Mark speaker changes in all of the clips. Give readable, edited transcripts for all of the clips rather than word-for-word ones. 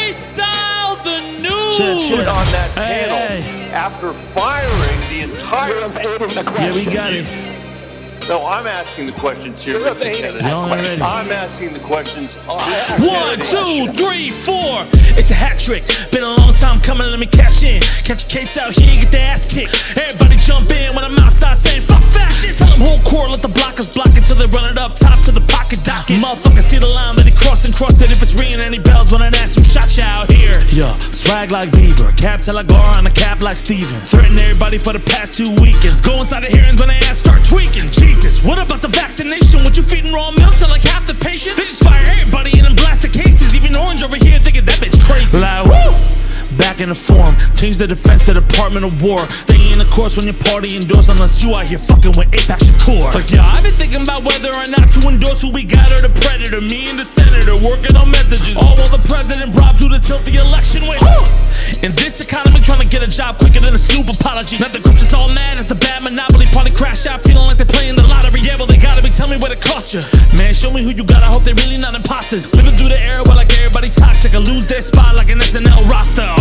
Speaker 1: Freestyle the news.
Speaker 2: Put on that panel after firing the entire
Speaker 1: Yeah, we got it.
Speaker 2: No, I'm asking the questions here, Mr. Kennedy. I'm asking the questions.
Speaker 1: 1, 2, 3, 4. It's a hat trick. Been a long time coming, let me cash in. Catch a case out here, get the ass kicked. Everybody jump in when I'm outside saying fuck fascists. Tell them whole court, let the blockers block it till they run it up top to the pocket docket. Motherfucker see the line, let it cross and cross it if it's ringing any bells when I ask who shot you out here. Yeah, swag like Bieber, cap till I go on a cap like Steven. Threaten everybody for the past 2 weekends. Go inside the hearings when they ass start tweaking. Jesus, what about the vaccination? What you feeding raw milk to like half the patients? They just fire everybody in them blasted cases. Even Orange over here thinking that bitch crazy. Like, woo! Back in the form, change the defense to Department of War. Stay in the course when your party endorse, unless you out here fucking with Apex Shakur. But yeah, I've been thinking about whether or not to endorse who we got or the predator. Me and the senator working on messages, all while the president bribes you to tilt the election with. In this economy, trying to get a job quicker than a Snoop apology. Not the groups that's all mad at the bad Monopoly party crash out, feeling like they're playing the lottery. Yeah, well they gotta be, tell me what it cost you. Man, show me who you got, I hope they really not imposters. Living through the era where like everybody toxic, or lose their spot like an SNL roster.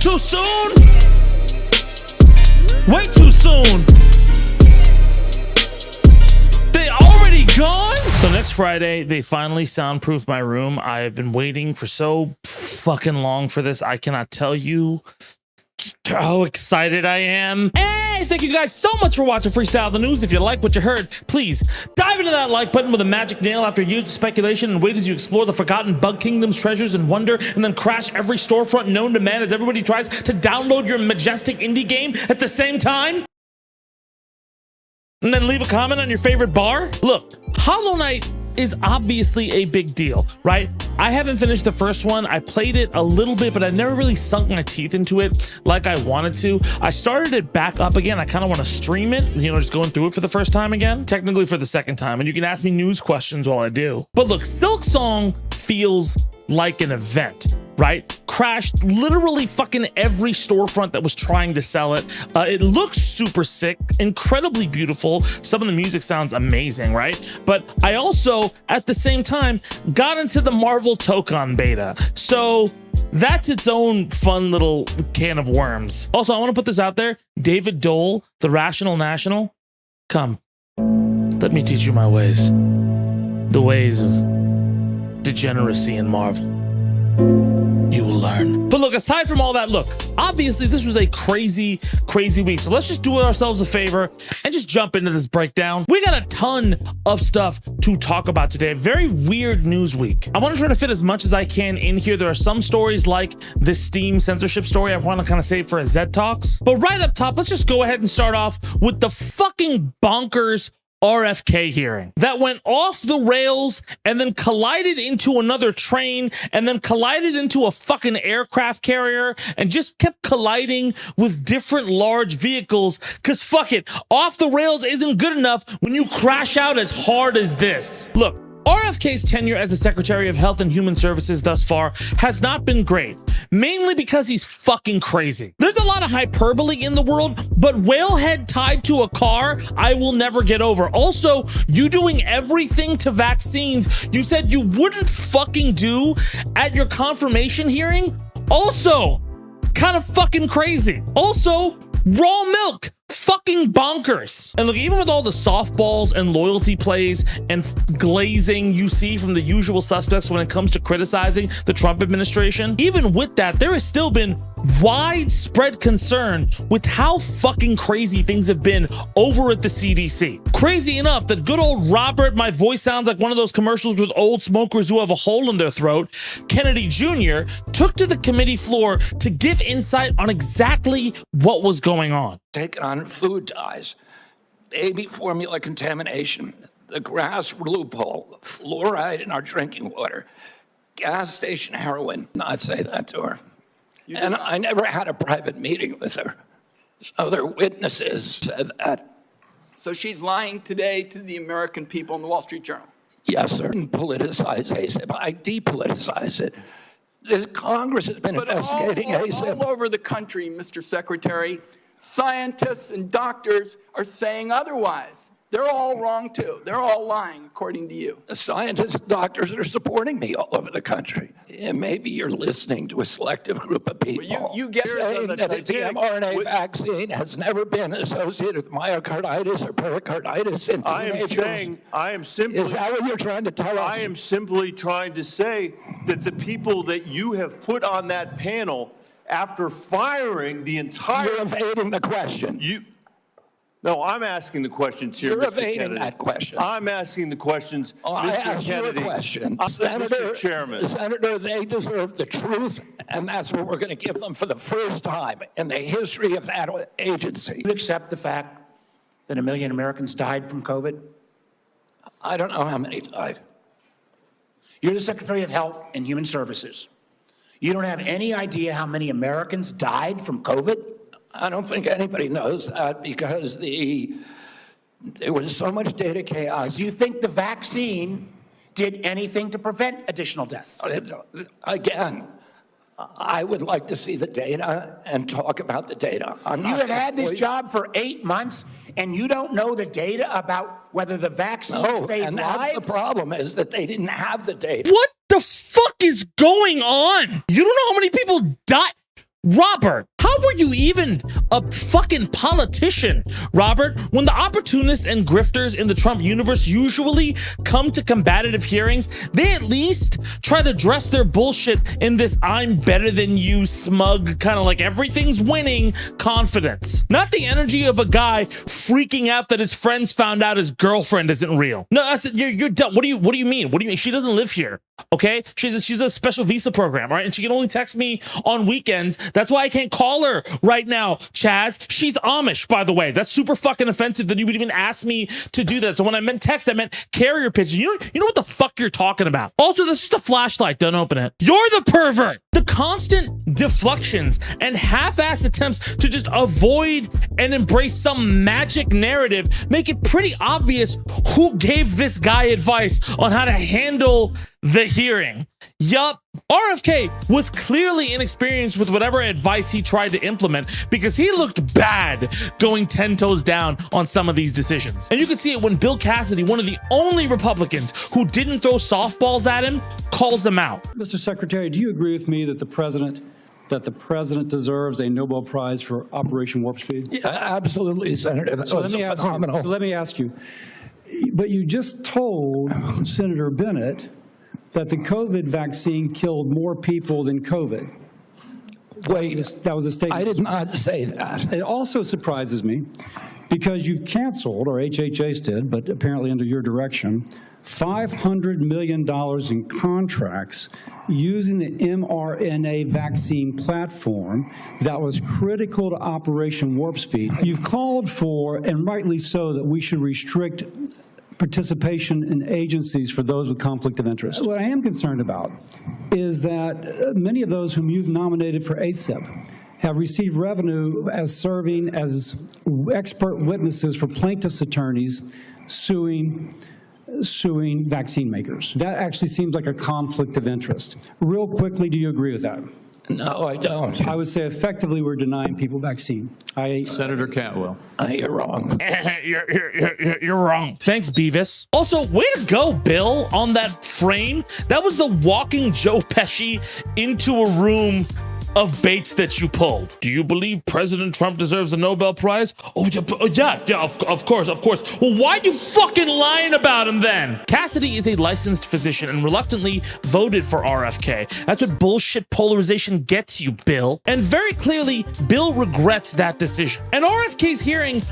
Speaker 1: Too soon? Way too soon. They already gone? So next Friday, they finally soundproof my room. I have been waiting for so fucking long for this. I cannot tell you how excited I am. Hey, thank you guys so much for watching Freestyle the News. If you like what you heard, please dive into that like button with a magic nail after years of speculation and wait as you explore the forgotten Bug Kingdom's treasures and wonder, and then crash every storefront known to man as everybody tries to download your majestic indie game at the same time. And then leave a comment on your favorite bar. Look, Hollow Knight is obviously a big deal, right? I haven't finished the first one. I played it a little bit, but I never really sunk my teeth into it like I wanted to. I started it back up again. I kind of want to stream it, you know, just going through it for the first time again, technically for the second time. And you can ask me news questions while I do. But look, Silksong feels like an event, right? Crashed literally fucking every storefront that was trying to sell it. It looks super sick, incredibly beautiful. Some of the music sounds amazing, right? But I also, at the same time, got into the Marvel Tokon beta. So that's its own fun little can of worms. Also, I want to put this out there. David Dole, the Rational National, come, let me teach you my ways. The ways of degeneracy in Marvel. You will learn. But look, aside from all that, look, obviously this was a crazy week. So let's just do ourselves a favor and just jump into this breakdown. We got a ton of stuff to talk about today. A very weird news week. I want to try to fit as much as I can in here. There are some stories like this Steam censorship story I want to kind of save for a Zed Talks. But right up top, let's just go ahead and start off with the fucking bonkers RFK hearing that went off the rails and then collided into another train and then collided into a fucking aircraft carrier and just kept colliding with different large vehicles because fuck it, off the rails isn't good enough when you crash out as hard as this. Look, RFK's tenure as the Secretary of Health and Human Services thus far has not been great, mainly because he's fucking crazy. There's a lot of hyperbole in the world, but whalehead tied to a car, I will never get over. Also, you doing everything to vaccines you said you wouldn't fucking do at your confirmation hearing, also kind of fucking crazy. Also, raw milk, fucking bonkers. And look, even with all the softballs and loyalty plays and glazing you see from the usual suspects when it comes to criticizing the Trump administration, even with that, there has still been widespread concern with how fucking crazy things have been over at the CDC. Crazy enough that good old Robert, my voice sounds like one of those commercials with old smokers who have a hole in their throat, Kennedy Jr., took to the committee floor to give insight on exactly what was going on.
Speaker 3: Take on food dyes, baby formula contamination, the grass loophole, fluoride in our drinking water, gas station heroin. Not say that to her. And I never had a private meeting with her. Other witnesses said that.
Speaker 4: So she's lying today to the American people in the Wall Street Journal?
Speaker 3: Yes, sir. Politicize ASAP. I depoliticize it. The Congress has been investigating ASAP.
Speaker 4: All over the country, Mr. Secretary, scientists and doctors are saying otherwise. They're all wrong, too. They're all lying, according to you.
Speaker 3: The scientists and doctors are supporting me all over the country. And maybe you're listening to a selective group of people.
Speaker 4: Well, you get
Speaker 3: saying that the mRNA vaccine has never been associated with myocarditis or pericarditis in teenagers.
Speaker 2: I am simply.
Speaker 3: Is that what you're trying to tell us?
Speaker 2: I am simply trying to say that the people that you have put on that panel, after firing the entire.
Speaker 3: You're evading the question.
Speaker 2: No, I'm asking the questions here,
Speaker 3: You're
Speaker 2: Mr.
Speaker 3: evading
Speaker 2: Kennedy.
Speaker 3: that question.
Speaker 2: I'm asking the questions,
Speaker 3: I
Speaker 2: Mr.
Speaker 3: asked
Speaker 2: Kennedy.
Speaker 3: you a question.
Speaker 2: Mr. Chairman.
Speaker 3: Senator, they deserve the truth, and that's what we're going to give them for the first time in the history of that agency.
Speaker 5: You accept the fact that 1 million Americans died from COVID?
Speaker 3: I don't know how many died.
Speaker 5: You're the Secretary of Health and Human Services. You don't have any idea how many Americans died from COVID?
Speaker 3: I don't think anybody knows that because there was so much data chaos.
Speaker 5: Do you think the vaccine did anything to prevent additional deaths?
Speaker 3: Again, I would like to see the data and talk about the data.
Speaker 5: You have had this job for 8 months, and you don't know the data about whether the vaccine saved
Speaker 3: and
Speaker 5: lives?
Speaker 3: that's the problem, is that they didn't have the data.
Speaker 1: What the fuck is going on? You don't know how many people died? Robert, how were you even a fucking politician, Robert, when the opportunists and grifters in the Trump universe usually come to combative hearings? They at least try to dress their bullshit in this I'm better than you smug, kind of like everything's winning confidence. Not the energy of a guy freaking out that his friends found out his girlfriend isn't real. No, that's it. You're dumb. What do you mean? What do you mean? She doesn't live here. Okay, she's a special visa program, right? And she can only text me on weekends. That's why I can't call her right now, Chaz. She's Amish, by the way. That's super fucking offensive that you would even ask me to do that. So when I meant text, I meant carrier pigeon. You know what the fuck you're talking about. Also, this is just a flashlight. Don't open it. You're the pervert. The constant deflections and half-ass attempts to just avoid and embrace some magic narrative make it pretty obvious who gave this guy advice on how to handle the hearing. Yup, RFK was clearly inexperienced with whatever advice he tried to implement because he looked bad going 10 toes down on some of these decisions. And you could see it when Bill Cassidy, one of the only Republicans who didn't throw softballs at him, calls him out.
Speaker 6: Mr. Secretary, do you agree with me that the president deserves a Nobel Prize for Operation Warp Speed?
Speaker 3: Yeah, absolutely, Senator. That was phenomenal.
Speaker 6: Let me ask you, but you just told Senator Bennett that the COVID vaccine killed more people than COVID.
Speaker 3: Wait,
Speaker 6: that was a statement.
Speaker 3: I did not say that.
Speaker 6: It also surprises me because you've canceled, or HHS did, but apparently under your direction, $500 million in contracts using the mRNA vaccine platform that was critical to Operation Warp Speed. You've called for, and rightly so, that we should restrict participation in agencies for those with conflict of interest. What I am concerned about is that many of those whom you've nominated for ACIP have received revenue as serving as expert witnesses for plaintiffs' attorneys suing vaccine makers. That actually seems like a conflict of interest. Real quickly, do you agree with that?
Speaker 3: No, I don't.
Speaker 6: I would say effectively we're denying people vaccine.
Speaker 7: Senator Cantwell.
Speaker 3: You're wrong.
Speaker 1: You're wrong. Thanks, Beavis. Also, way to go, Bill, on that frame. That was the walking Joe Pesci into a room of baits that you pulled. Do you believe President Trump deserves a Nobel Prize? Oh, yeah, of course. Well, why are you fucking lying about him then? Cassidy is a licensed physician and reluctantly voted for RFK. That's what bullshit polarization gets you, Bill. And very clearly, Bill regrets that decision. And RFK's hearing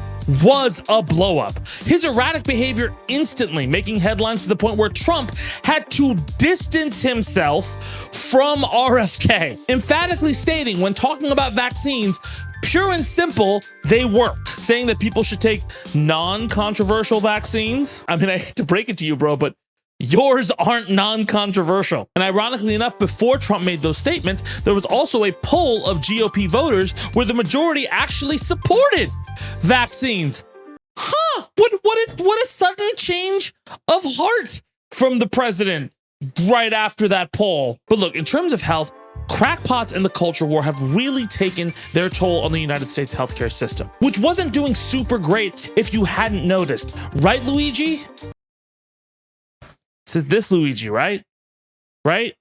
Speaker 1: was a blow-up. His erratic behavior instantly making headlines to the point where Trump had to distance himself from RFK, emphatically stating when talking about vaccines, pure and simple, they work. Saying that people should take non-controversial vaccines. I mean, I hate to break it to you, bro, but yours aren't non-controversial. And ironically enough, before Trump made those statements, there was also a poll of GOP voters where the majority actually supported vaccines. What a sudden change of heart from the president right after that poll. But look, in terms of health, crackpots and the culture war have really taken their toll on the United States healthcare system, which wasn't doing super great if you hadn't noticed. Right, Luigi? So this Luigi, right? Right?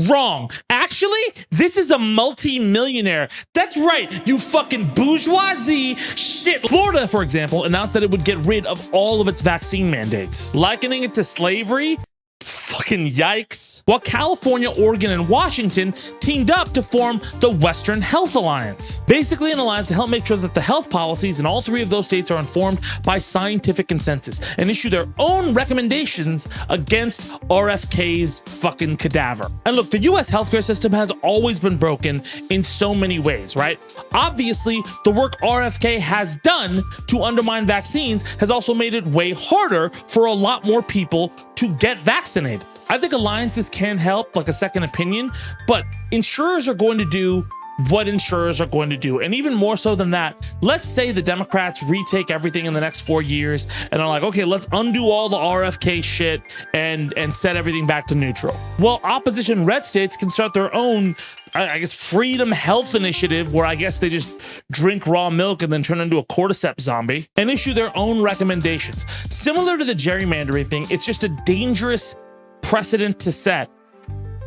Speaker 1: Wrong. Actually, this is a multi-millionaire. That's right, you fucking bourgeoisie shit. Florida, for example, announced that it would get rid of all of its vaccine mandates, likening it to slavery. Fucking yikes. While California, Oregon, and Washington teamed up to form the Western Health Alliance. Basically an alliance to help make sure that the health policies in all three of those states are informed by scientific consensus and issue their own recommendations against RFK's fucking cadaver. And look, the US healthcare system has always been broken in so many ways, right? Obviously, the work RFK has done to undermine vaccines has also made it way harder for a lot more people to get vaccinated. I think alliances can help, like a second opinion, but insurers are going to do what insurers are going to do. And even more so than that, let's say the Democrats retake everything in the next 4 years and are like, okay, let's undo all the RFK shit and set everything back to neutral. Well, opposition red states can start their own, I guess, freedom health initiative where I guess they just drink raw milk and then turn into a cordyceps zombie and issue their own recommendations. Similar to the gerrymandering thing, it's just a dangerous precedent to set,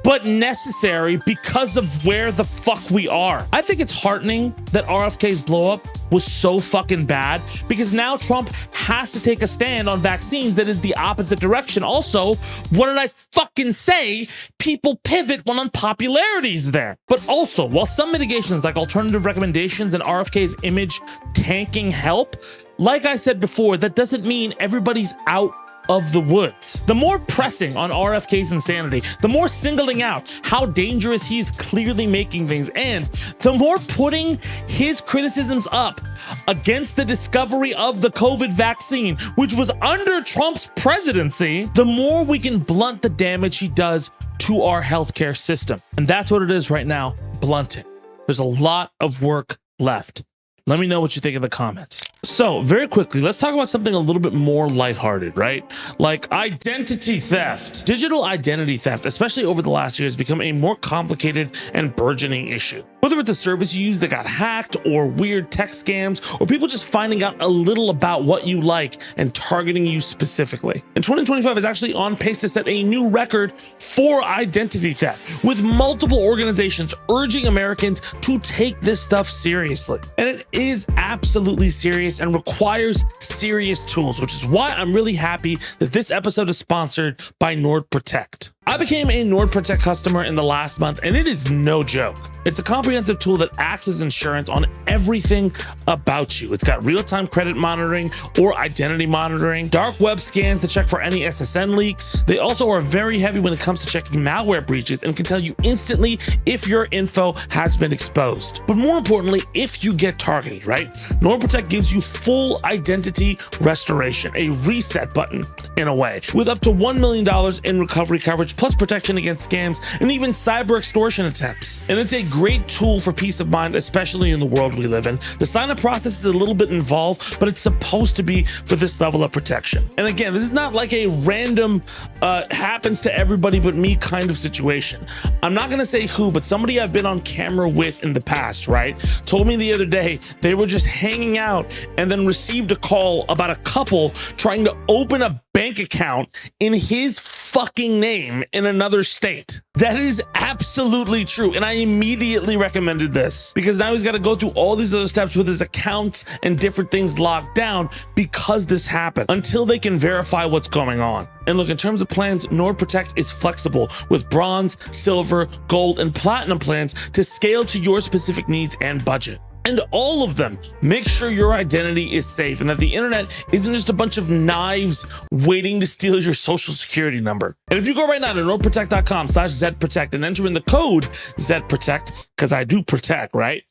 Speaker 1: but necessary because of where the fuck we are. I think it's heartening that RFK's blow up was so fucking bad because now Trump has to take a stand on vaccines that is the opposite direction. Also, what did I fucking say? People pivot when unpopularity is there. But also, while some mitigations like alternative recommendations and RFK's image tanking help, like I said before, that doesn't mean everybody's out of the woods. The more pressing on RFK's insanity, the more singling out how dangerous he's clearly making things, and the more putting his criticisms up against the discovery of the COVID vaccine, which was under Trump's presidency, the more we can blunt the damage he does to our healthcare system. And that's what it is right now, blunting. There's a lot of work left. Let me know what you think in the comments. So very quickly, let's talk about something a little bit more lighthearted, right? Like identity theft. Digital identity theft, especially over the last year, has become a more complicated and burgeoning issue. Whether it's a service you use that got hacked or weird tech scams or people just finding out a little about what you like and targeting you specifically. And 2025 is actually on pace to set a new record for identity theft, with multiple organizations urging Americans to take this stuff seriously. And it is absolutely serious and requires serious tools, which is why I'm really happy that this episode is sponsored by NORDPROTECT. I became a NORDPROTECT customer in the last month, and it is no joke. It's a comprehensive tool that acts as insurance on everything about you. It's got real-time credit monitoring or identity monitoring, dark web scans to check for any SSN leaks. They also are very heavy when it comes to checking malware breaches and can tell you instantly if your info has been exposed. But more importantly, if you get targeted, right? NORDPROTECT gives you full identity restoration, a reset button in a way, with up to $1 million in recovery coverage, plus protection against scams and even cyber extortion attempts. And it's a great tool for peace of mind, especially in the world we live in. The sign-up process is a little bit involved, but it's supposed to be for this level of protection. And again, this is not like a random happens to everybody but me kind of situation. I'm not gonna say who, but somebody I've been on camera with in the past, right, told me the other day they were just hanging out and then received a call about a couple trying to open a bank account in his fucking name in another state. That is absolutely true. And I immediately recommended this because now he's got to go through all these other steps with his accounts and different things locked down because this happened until they can verify what's going on. And look, in terms of plans, NORDPROTECT is flexible with bronze, silver, gold, and platinum plans to scale to your specific needs and budget. And all of them make sure your identity is safe and that the internet isn't just a bunch of knives waiting to steal your social security number. And if you go right now to nordprotect.com/ZProtect and enter in the code ZProtect, because I do protect, right?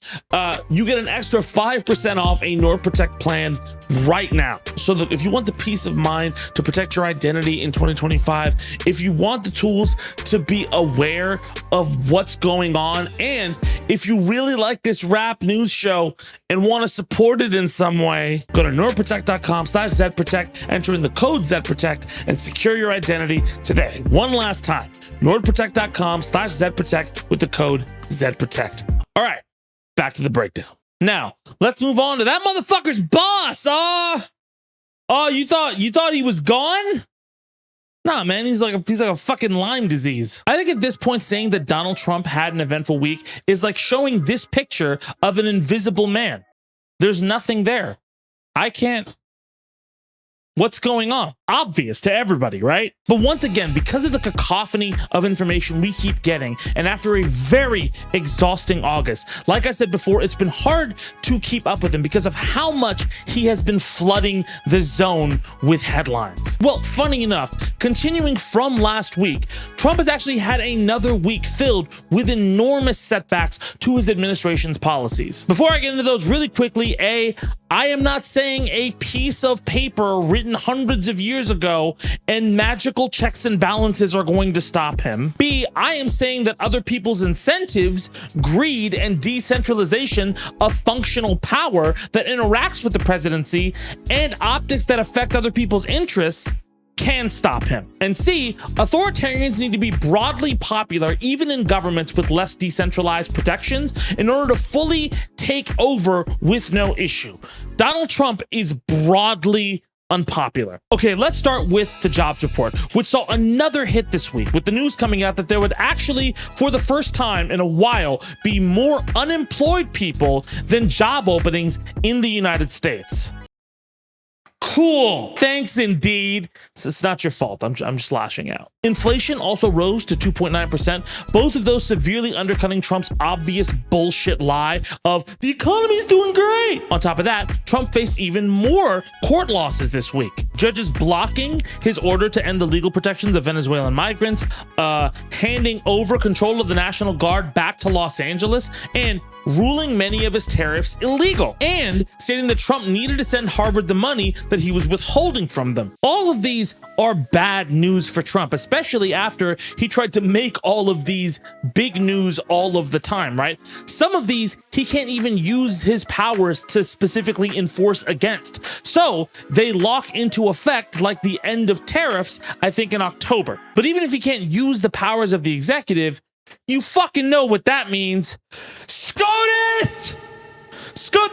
Speaker 1: You get an extra 5% off a NORDPROTECT plan right now. So that if you want the peace of mind to protect your identity in 2025, if you want the tools to be aware of what's going on, and if you really like this rap news show and want to support it in some way, go to nordprotect.com/ZProtect, enter in the code ZProtect, and secure your identity today. Okay, one last time. NORDPROTECT.com/ZProtect with the code ZProtect. All right, back to the breakdown. Now, let's move on to that motherfucker's boss. You thought he was gone? Nah, man, he's like a fucking Lyme disease. I think at this point, saying that Donald Trump had an eventful week is like showing this picture of an invisible man. There's nothing there. I can't. What's going on? Obvious to everybody, right? But once again, because of the cacophony of information we keep getting, and after a very exhausting August, like I said before, it's been hard to keep up with him because of how much he has been flooding the zone with headlines. Well, funny enough, continuing from last week, Trump has actually had another week filled with enormous setbacks to his administration's policies. Before I get into those really quickly, I am not saying a piece of paper written hundreds of years ago and magical checks and balances are going to stop him. B, I am saying that other people's incentives, greed, and decentralization of functional power that interacts with the presidency and optics that affect other people's interests can stop him. And C, authoritarians need to be broadly popular even in governments with less decentralized protections in order to fully take over with no issue. Donald Trump is broadly unpopular. Okay, let's start with the jobs report, which saw another hit this week with the news coming out that there would actually, for the first time in a while, be more unemployed people than job openings in the United States. Cool. Thanks, indeed. It's not your fault. I'm just lashing out. Inflation also rose to 2.9%, both of those severely undercutting Trump's obvious bullshit lie of the economy's doing great. On top of that, Trump faced even more court losses this week. Judges blocking his order to end the legal protections of Venezuelan migrants, handing over control of the National Guard back to Los Angeles, and ruling many of his tariffs illegal, and stating that Trump needed to send Harvard the money that he was withholding from them. All of these are bad news for Trump, especially after he tried to make all of these big news all of the time, right? Some of these he can't even use his powers to specifically enforce against. So they lock into effect like the end of tariffs, I think in October. But even if he can't use the powers of the executive, you fucking know what that means. SCOTUS!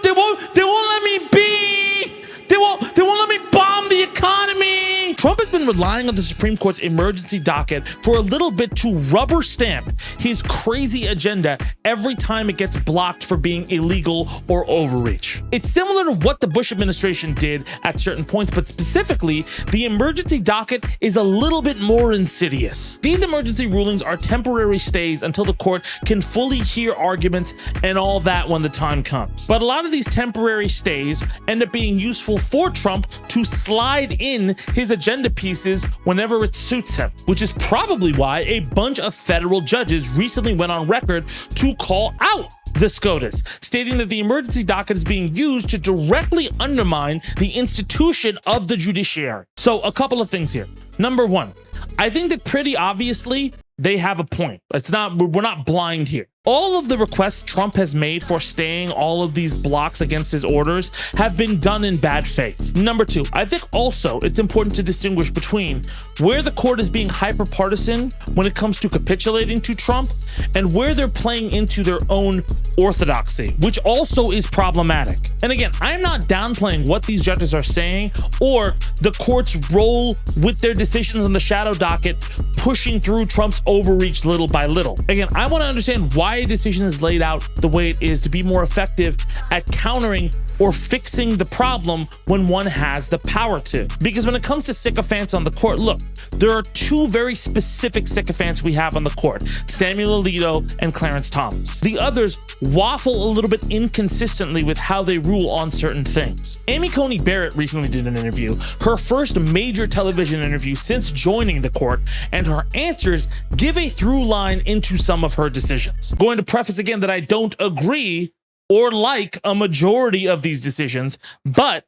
Speaker 1: They won't let me be! They won't let me bomb the economy! Trump has been relying on the Supreme Court's emergency docket for a little bit to rubber stamp his crazy agenda every time it gets blocked for being illegal or overreach. It's similar to what the Bush administration did at certain points, but specifically, the emergency docket is a little bit more insidious. These emergency rulings are temporary stays until the court can fully hear arguments and all that when the time comes. But a lot of these temporary stays end up being useful for Trump to slide in his agenda pieces whenever it suits him, which is probably why a bunch of federal judges recently went on record to call out the SCOTUS, stating that the emergency docket is being used to directly undermine the institution of the judiciary. So a couple of things here. Number one, I think that pretty obviously they have a point. We're not blind here. All of the requests Trump has made for staying all of these blocks against his orders have been done in bad faith. Number two, I think also it's important to distinguish between where the court is being hyper-partisan when it comes to capitulating to Trump and where they're playing into their own orthodoxy, which also is problematic. And again, I'm not downplaying what these judges are saying or the court's role with their decisions on the shadow docket pushing through Trump's overreach little by little. Again, I want to understand why a decision is laid out the way it is to be more effective at countering or fixing the problem when one has the power to. Because when it comes to sycophants on the court, look, there are two very specific sycophants we have on the court, Samuel Alito and Clarence Thomas. The others waffle a little bit inconsistently with how they rule on certain things. Amy Coney Barrett recently did an interview, her first major television interview since joining the court, and her answers give a through line into some of her decisions. Going to preface again that I don't agree or like a majority of these decisions, but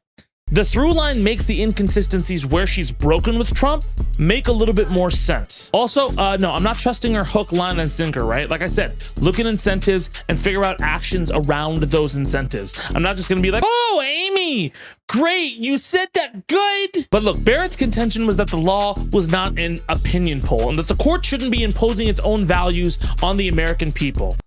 Speaker 1: The through line makes the inconsistencies where she's broken with Trump make a little bit more sense. Also, no, I'm not trusting her hook, line, and sinker, right? Like I said, look at incentives and figure out actions around those incentives. I'm not just gonna be like, oh, Amy, great, you said that good. But look, Barrett's contention was that the law was not an opinion poll and that the court shouldn't be imposing its own values on the American people,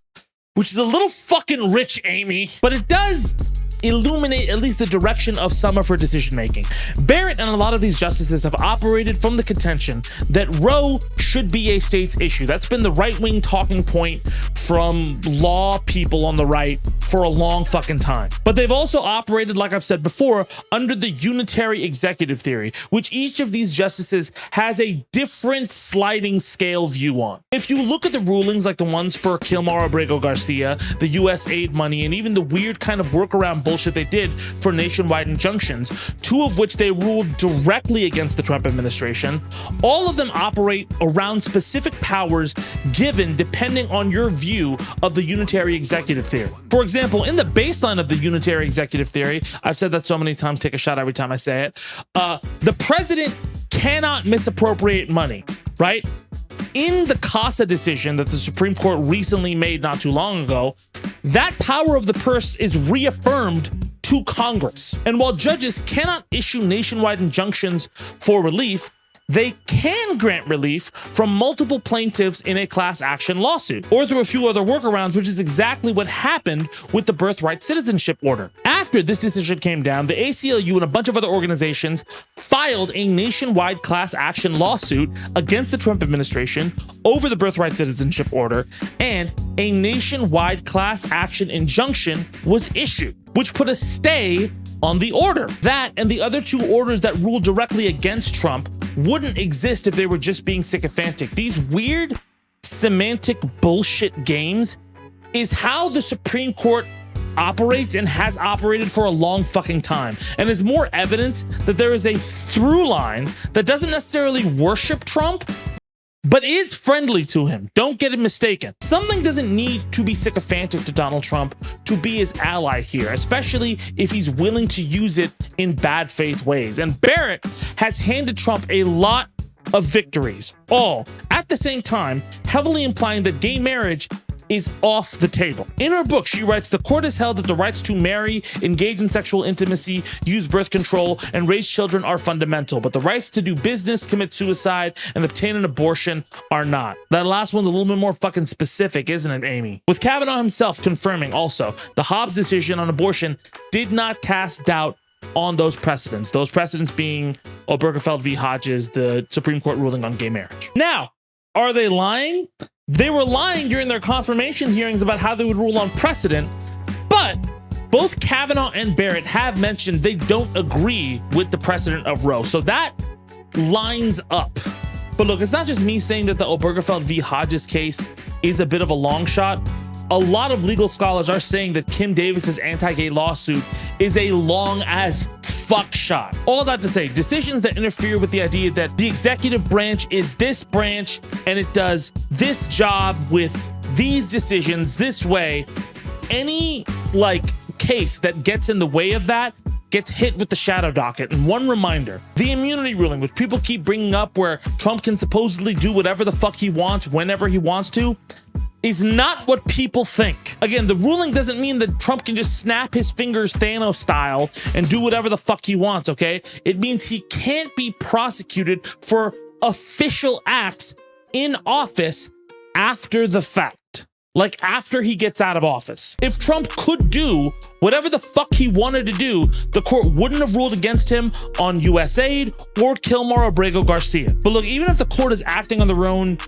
Speaker 1: which is a little fucking rich, Amy, but it does illuminate at least the direction of some of her decision making. Barrett and a lot of these justices have operated from the contention that Roe should be a state's issue. That's been the right-wing talking point from law people on the right for a long fucking time. But they've also operated, like I've said before, under the unitary executive theory, which each of these justices has a different sliding scale view on. If you look at the rulings like the ones for Kilmar Abrego Garcia, the US aid money, and even the weird kind of workaround bullshit they did for nationwide injunctions, two of which they ruled directly against the Trump administration, all of them operate around specific powers given depending on your view of the unitary executive theory. For example, in the baseline of the unitary executive theory, I've said that so many times, take a shot every time I say it, the president cannot misappropriate money, right? In the CASA decision that the Supreme Court recently made not too long ago, that power of the purse is reaffirmed to Congress. And while judges cannot issue nationwide injunctions for relief, they can grant relief from multiple plaintiffs in a class action lawsuit, or through a few other workarounds, which is exactly what happened with the birthright citizenship order. After this decision came down, the ACLU and a bunch of other organizations filed a nationwide class action lawsuit against the Trump administration over the birthright citizenship order, and a nationwide class action injunction was issued, which put a stay on the order. That and the other two orders that ruled directly against Trump wouldn't exist if they were just being sycophantic. These weird semantic bullshit games is how the Supreme Court operates and has operated for a long fucking time, and is more evidence that there is a through line that doesn't necessarily worship Trump, but is friendly to him. Don't get it mistaken. Something doesn't need to be sycophantic to Donald Trump to be his ally here, especially if he's willing to use it in bad faith ways. And Barrett has handed Trump a lot of victories, all at the same time heavily implying that gay marriage is off the table. In her book, she writes, the court has held that the rights to marry, engage in sexual intimacy, use birth control, and raise children are fundamental, but the rights to do business, commit suicide, and obtain an abortion are not. That last one's a little bit more fucking specific, isn't it, Amy? With Kavanaugh himself confirming also, the Hobbs decision on abortion did not cast doubt on those precedents being Obergefell v. Hodges, the Supreme Court ruling on gay marriage. Now, are they lying? They were lying during their confirmation hearings about how they would rule on precedent, but both Kavanaugh and Barrett have mentioned they don't agree with the precedent of Roe, so that lines up. But look, it's not just me saying that the Obergefell v. Hodges case is a bit of a long shot. A lot of legal scholars are saying that Kim Davis's anti-gay lawsuit is a long as fuck shot. All that to say, decisions that interfere with the idea that the executive branch is this branch and it does this job with these decisions this way, any case that gets in the way of that gets hit with the shadow docket. And one reminder, the immunity ruling, which people keep bringing up where Trump can supposedly do whatever the fuck he wants whenever he wants to, is not what people think. Again, the ruling doesn't mean that Trump can just snap his fingers Thanos style and do whatever the fuck he wants, okay? It means he can't be prosecuted for official acts in office after the fact. Like after he gets out of office. If Trump could do whatever the fuck he wanted to do, the court wouldn't have ruled against him on US aid or Kilmar Abrego Garcia. But look, even if the court is acting on their own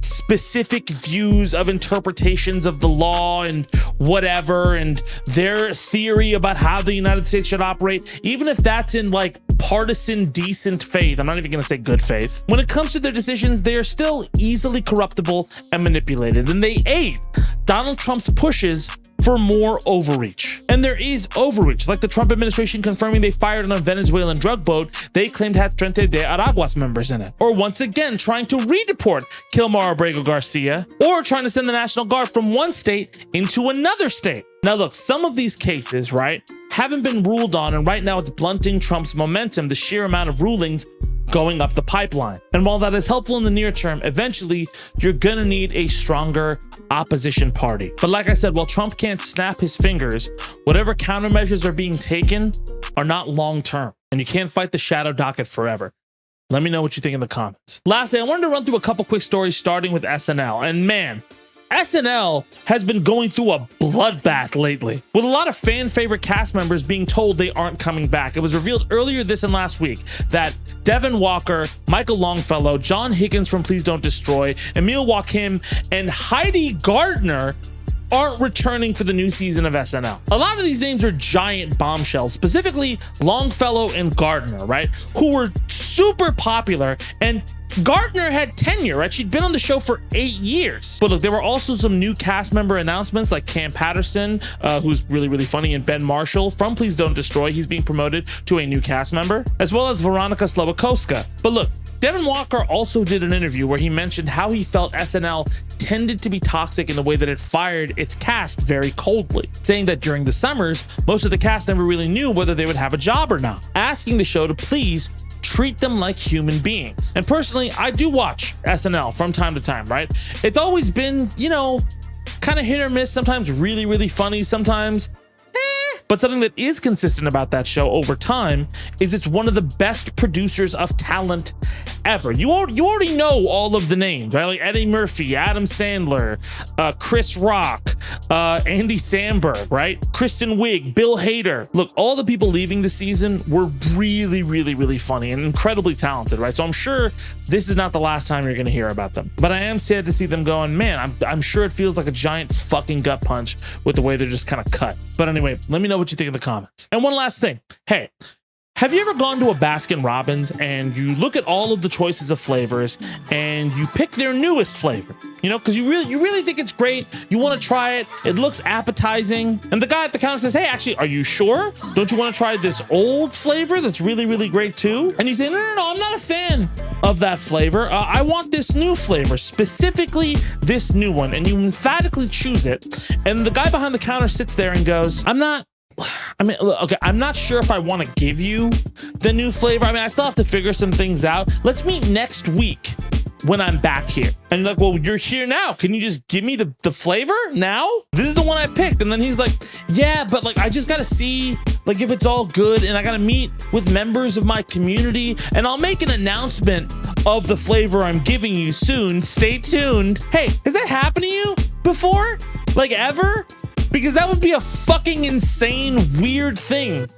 Speaker 1: specific views of interpretations of the law and whatever, and their theory about how the United States should operate, even if that's in partisan decent faith, I'm not even gonna say good faith, when it comes to their decisions, they are still easily corruptible and manipulated, and they aid Donald Trump's pushes for more overreach. And there is overreach, like the Trump administration confirming they fired on a Venezuelan drug boat they claimed had Frente de Araguas members in it. Or once again, trying to redeport Kilmar Abrego Garcia, or trying to send the National Guard from one state into another state. Now look, some of these cases, right, haven't been ruled on, and right now it's blunting Trump's momentum, the sheer amount of rulings going up the pipeline. And while that is helpful in the near term, eventually you're gonna need a stronger opposition party. But like I said, while Trump can't snap his fingers, whatever countermeasures are being taken are not long term, and you can't fight the shadow docket forever. Let me know what you think in the comments. Lastly, I wanted to run through a couple quick stories starting with SNL, and man, SNL has been going through a bloodbath lately, with a lot of fan favorite cast members being told they aren't coming back. It was revealed earlier this and last week that Devin Walker, Michael Longfellow, John Higgins from Please Don't Destroy, Emil Joachim, and Heidi Gardner aren't returning for the new season of SNL. A lot of these names are giant bombshells, specifically Longfellow and Gardner, right? Who were super popular, and Gardner had tenure, right? She'd been on the show for 8 years. But look, there were also some new cast member announcements like Cam Patterson, who's really, really funny, and Ben Marshall from Please Don't Destroy. He's being promoted to a new cast member, as well as Veronica Slowakowska. But look, Devin Walker also did an interview where he mentioned how he felt SNL tended to be toxic in the way that it fired its cast very coldly, saying that during the summers, most of the cast never really knew whether they would have a job or not, asking the show to please treat them like human beings. And personally, I do watch SNL from time to time, right? It's always been, you know, kind of hit or miss, sometimes really, really funny, sometimes but something that is consistent about that show over time is it's one of the best producers of talent ever. You already know all of the names, right? Like Eddie Murphy, Adam Sandler, Chris Rock, Andy Samberg, right? Kristen Wiig, Bill Hader. Look, all the people leaving the season were really, really, really funny and incredibly talented, right? So I'm sure this is not the last time you're gonna hear about them. But I am sad to see them going, man, I'm sure it feels like a giant fucking gut punch with the way they're just kind of cut. But anyway, let me know what you think in the comments. And one last thing. Hey, have you ever gone to a Baskin Robbins and you look at all of the choices of flavors and you pick their newest flavor? You know, because you really think it's great. You want to try it. It looks appetizing. And the guy at the counter says, hey, actually, are you sure? Don't you want to try this old flavor that's really, really great too? And you say, no, I'm not a fan of that flavor. I want this new flavor, specifically this new one. And you emphatically choose it. And the guy behind the counter sits there and goes, I'm not sure if I want to give you the new flavor. I still have to figure some things out. Let's meet next week when I'm back here. And you're like, well, you're here now. Can you just give me the flavor now? This is the one I picked. And then he's like, yeah, but like, I just got to see like if it's all good, and I got to meet with members of my community, and I'll make an announcement of the flavor I'm giving you soon. Stay tuned. Hey, has that happened to you before? Like ever? Because that would be a fucking insane, weird thing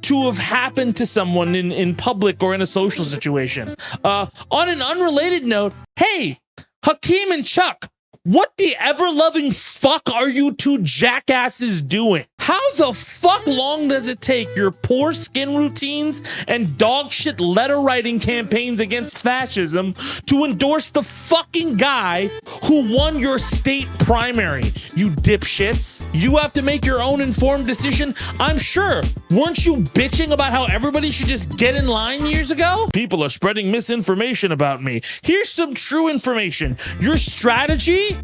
Speaker 1: to have happened to someone in public or in a social situation. On an unrelated note, hey, Hakeem and Chuck, what the ever-loving fuck are you two jackasses doing? How the fuck long does it take your poor skin routines and dog shit letter writing campaigns against fascism to endorse the fucking guy who won your state primary, you dipshits? You have to make your own informed decision, I'm sure. Weren't you bitching about how everybody should just get in line years ago? People are spreading misinformation about me. Here's some true information. Your strategy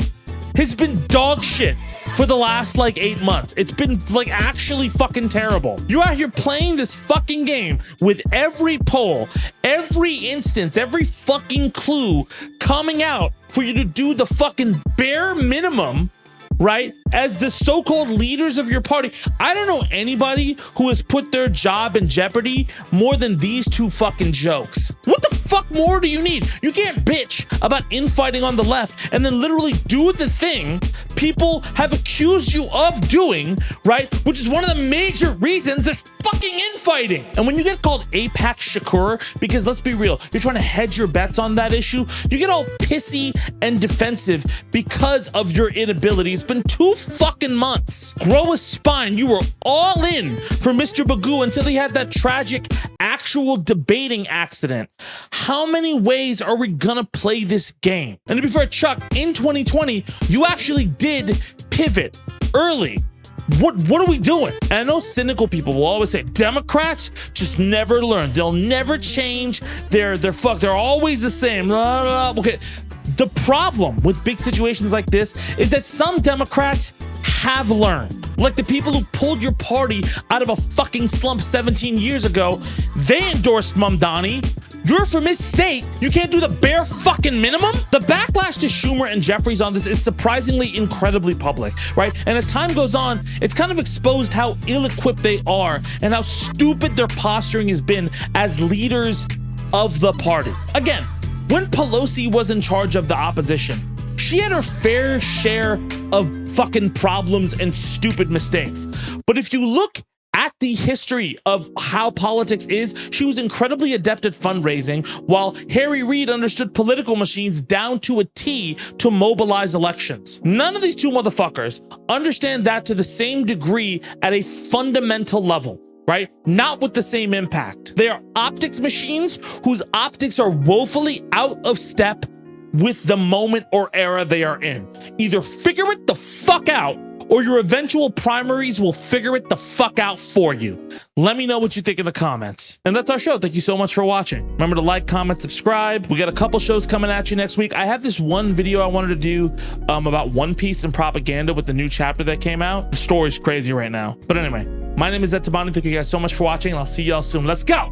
Speaker 1: has been dog shit for the last like 8 months. It's been like actually fucking terrible. You're out here playing this fucking game with every poll, every instance, every fucking clue coming out for you to do the fucking bare minimum, right? As the so-called leaders of your party. I don't know anybody who has put their job in jeopardy more than these two fucking jokes. What the fuck more do you need? You can't bitch about infighting on the left and then literally do the thing people have accused you of doing, right? Which is one of the major reasons there's fucking infighting. And when you get called Apex Shakur, because let's be real, you're trying to hedge your bets on that issue, you get all pissy and defensive because of your inability. It's been 2 fucking months. Grow a spine. You were all in for Mr. Bagoo until he had that tragic actual debating accident. How many ways are we gonna play this game? And to be fair, Chuck, in 2020, you actually did pivot early what are we doing? And I know cynical people will always say, Democrats just never learn. They'll never change. They're fucked. They're always the same. Blah, blah, blah. Okay. The problem with big situations like this is that some Democrats have learned. Like the people who pulled your party out of a fucking slump 17 years ago, they endorsed Mamdani. You're from his state. You can't do the bare fucking minimum? The backlash to Schumer and Jeffries on this is surprisingly incredibly public, right? And as time goes on, it's kind of exposed how ill-equipped they are and how stupid their posturing has been as leaders of the party. Again, when Pelosi was in charge of the opposition, she had her fair share of fucking problems and stupid mistakes. But if you look at the history of how politics is, she was incredibly adept at fundraising, while Harry Reid understood political machines down to a T to mobilize elections. None of these two motherfuckers understand that to the same degree at a fundamental level. Right? Not with the same impact. They are optics machines whose optics are woefully out of step with the moment or era they are in. Either figure it the fuck out, or your eventual primaries will figure it the fuck out for you. Let me know what you think in the comments. And that's our show. Thank you so much for watching. Remember to like, comment, subscribe. We got a couple shows coming at you next week. I have this one video I wanted to do about One Piece and propaganda with the new chapter that came out. The story's crazy right now. But anyway, my name is Tabani. Thank you guys so much for watching, and I'll see y'all soon. Let's go.